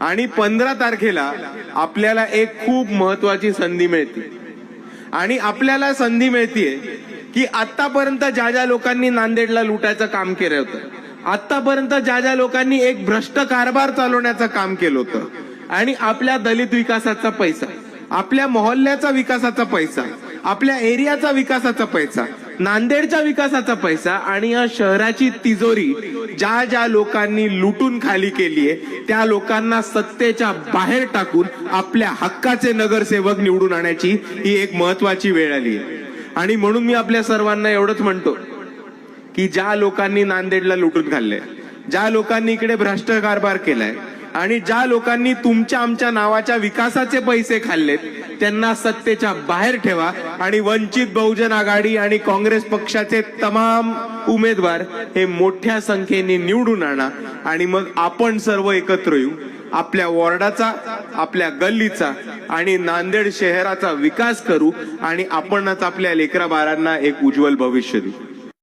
आणि 15 तारखेला आपल्याला एक खूप महत्वाची संधी मिळते आणि आपल्याला संधी मिळतेय की आतापर्यंत ज्या ज्या लोकांनी नांदेडला लुटायचं काम केलं होतं, आतापर्यंत ज्या ज्या लोकांनी एक भ्रष्ट कारभार चालवण्याचं काम केलं होतं आणि आपल्या दलित विकासाचा पैसा, आपल्या मोहल्ल्याचा विकासाचा पैसा, आपल्या एरियाचा विकासाचा पैसा, नांदेडच्या विकासाचा पैसा आणि या शहराची तिजोरी ज्या ज्या लोकांनी लुटून खाली केलीये त्या लोकांना सत्तेच्या बाहेर टाकून आपल्या हक्काचे नगरसेवक निवडून आणायची ही एक महत्वाची वेळ आली आहे। आणि म्हणून मी आपल्या सर्वांना एवढंच म्हणतो की ज्या लोकांनी नांदेडला लुटून खाल्ले, ज्या लोकांनी इकडे भ्रष्ट कारभार केलाय आणि ज्या लोकांनी तुमच्या आमच्या नावाच्या विकासाचे पैसे खाल्लेत त्यांना सत्तेच्या बाहेर ठेवा आणि वंचित बहुजन आघाडी आणि काँग्रेस पक्षाचे तमाम उमेदवार हे मोठ्या संख्येने निवडून आणा आणि मग आपण सर्व एकत्र येऊ, आपल्या वॉर्डाचा, आपल्या गल्लीचा आणि नांदेड शहराचा विकास करू आणि आपणच आपल्या लेकरा बाळांना एक उज्ज्वल भविष्य देऊ।